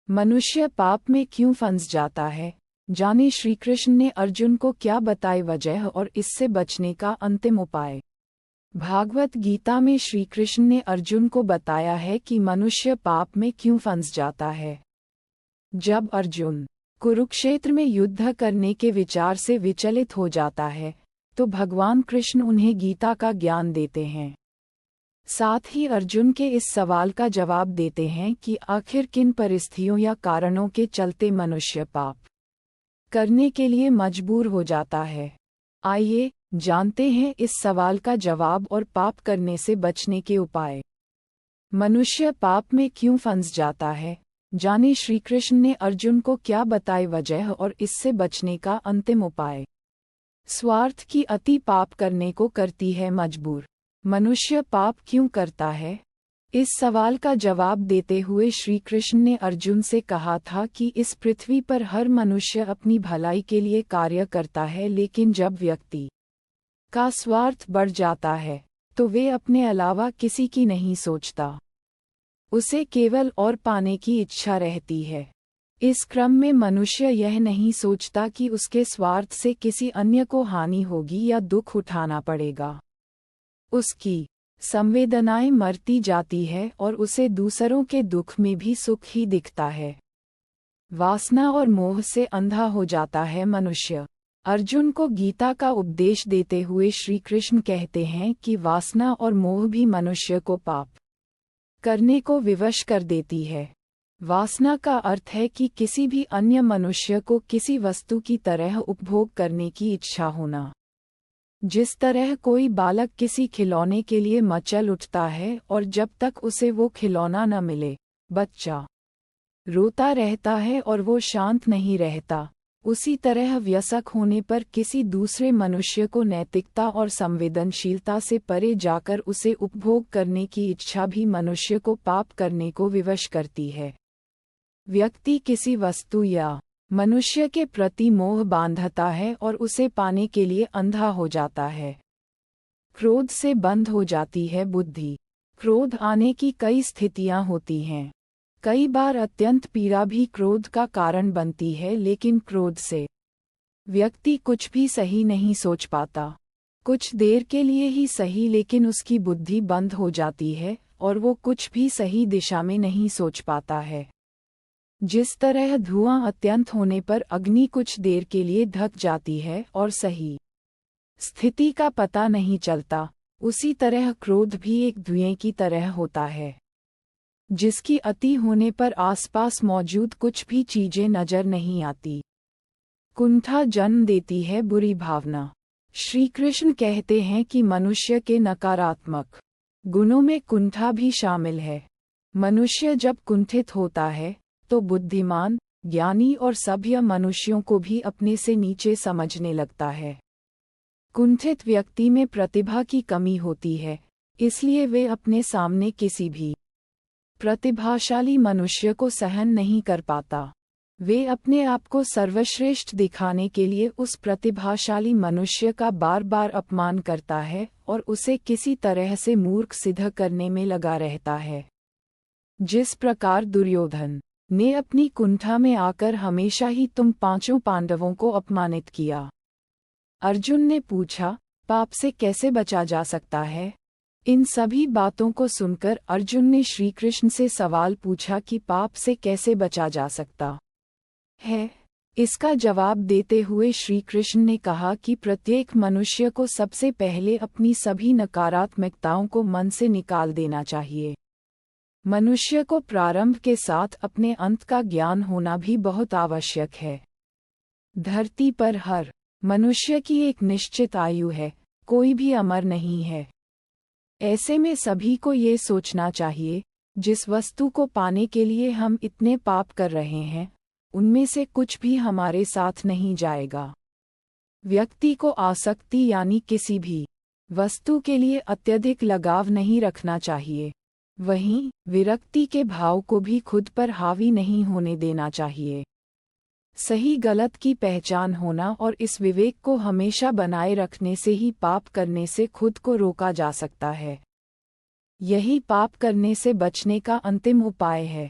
मनुष्य पाप में क्यों फंस जाता है? जाने श्री कृष्ण ने अर्जुन को क्या बताई वजह और इससे बचने का अंतिम उपाय। भागवत गीता में श्री कृष्ण ने अर्जुन को बताया है कि मनुष्य पाप में क्यों फंस जाता है। जब अर्जुन कुरुक्षेत्र में युद्ध करने के विचार से विचलित हो जाता है, तो भगवान कृष्ण उन्हें गीता का ज्ञान देते हैं। साथ ही अर्जुन के इस सवाल का जवाब देते हैं कि आखिर किन परिस्थितियों या कारणों के चलते मनुष्य पाप करने के लिए मजबूर हो जाता है। आइए जानते हैं इस सवाल का जवाब और पाप करने से बचने के उपाय। मनुष्य पाप में क्यों फंस जाता है? जाने श्री कृष्ण ने अर्जुन को क्या बताई वजह और इससे बचने का अंतिम उपाय। स्वार्थ की अति पाप करने को करती है मजबूर। मनुष्य पाप क्यों करता है? इस सवाल का जवाब देते हुए श्री कृष्ण ने अर्जुन से कहा था कि इस पृथ्वी पर हर मनुष्य अपनी भलाई के लिए कार्य करता है, लेकिन जब व्यक्ति का स्वार्थ बढ़ जाता है तो वे अपने अलावा किसी की नहीं सोचता। उसे केवल और पाने की इच्छा रहती है। इस क्रम में मनुष्य यह नहीं सोचता कि उसके स्वार्थ से किसी अन्य को हानि होगी या दुख उठाना पड़ेगा। उसकी संवेदनाएं मरती जाती है और उसे दूसरों के दुख में भी सुख ही दिखता है। वासना और मोह से अंधा हो जाता है मनुष्य। अर्जुन को गीता का उपदेश देते हुए श्री कृष्ण कहते हैं कि वासना और मोह भी मनुष्य को पाप करने को विवश कर देती है। वासना का अर्थ है कि किसी भी अन्य मनुष्य को किसी वस्तु की तरह उपभोग करने की इच्छा होना। जिस तरह कोई बालक किसी खिलौने के लिए मचल उठता है और जब तक उसे वो खिलौना न मिले बच्चा रोता रहता है और वो शांत नहीं रहता, उसी तरह व्यसक होने पर किसी दूसरे मनुष्य को नैतिकता और संवेदनशीलता से परे जाकर उसे उपभोग करने की इच्छा भी मनुष्य को पाप करने को विवश करती है। व्यक्ति किसी वस्तु या मनुष्य के प्रति मोह बांधता है और उसे पाने के लिए अंधा हो जाता है। क्रोध से बंद हो जाती है बुद्धि। क्रोध आने की कई स्थितियां होती हैं। कई बार अत्यंत पीड़ा भी क्रोध का कारण बनती है, लेकिन क्रोध से व्यक्ति कुछ भी सही नहीं सोच पाता। कुछ देर के लिए ही सही, लेकिन उसकी बुद्धि बंद हो जाती है और वो कुछ भी सही दिशा में नहीं सोच पाता है। जिस तरह धुआं अत्यंत होने पर अग्नि कुछ देर के लिए ढक जाती है और सही स्थिति का पता नहीं चलता, उसी तरह क्रोध भी एक धुएं की तरह होता है, जिसकी अति होने पर आसपास मौजूद कुछ भी चीजें नजर नहीं आती। कुंठा जन्म देती है बुरी भावना। श्री कृष्ण कहते हैं कि मनुष्य के नकारात्मक गुणों में कुंठा भी शामिल है। मनुष्य जब कुंठित होता है तो बुद्धिमान, ज्ञानी और सभ्य मनुष्यों को भी अपने से नीचे समझने लगता है। कुंठित व्यक्ति में प्रतिभा की कमी होती है, इसलिए वे अपने सामने किसी भी प्रतिभाशाली मनुष्य को सहन नहीं कर पाता। वे अपने आप को सर्वश्रेष्ठ दिखाने के लिए उस प्रतिभाशाली मनुष्य का बार बार अपमान करता है और उसे किसी तरह से मूर्ख सिद्ध करने में लगा रहता है। जिस प्रकार दुर्योधन ने अपनी कुंठा में आकर हमेशा ही तुम पांचों पांडवों को अपमानित किया। अर्जुन ने पूछा, पाप से कैसे बचा जा सकता है? इन सभी बातों को सुनकर अर्जुन ने श्री कृष्ण से सवाल पूछा कि पाप से कैसे बचा जा सकता है। इसका जवाब देते हुए श्री कृष्ण ने कहा कि प्रत्येक मनुष्य को सबसे पहले अपनी सभी नकारात्मकताओं को मन से निकाल देना चाहिए। मनुष्य को प्रारंभ के साथ अपने अंत का ज्ञान होना भी बहुत आवश्यक है। धरती पर हर मनुष्य की एक निश्चित आयु है, कोई भी अमर नहीं है। ऐसे में सभी को ये सोचना चाहिए, जिस वस्तु को पाने के लिए हम इतने पाप कर रहे हैं, उनमें से कुछ भी हमारे साथ नहीं जाएगा। व्यक्ति को आसक्ति यानी किसी भी वस्तु के लिए अत्यधिक लगाव नहीं रखना चाहिए। वहीं विरक्ति के भाव को भी खुद पर हावी नहीं होने देना चाहिए। सही गलत की पहचान होना और इस विवेक को हमेशा बनाए रखने से ही पाप करने से खुद को रोका जा सकता है। यही पाप करने से बचने का अंतिम उपाय है।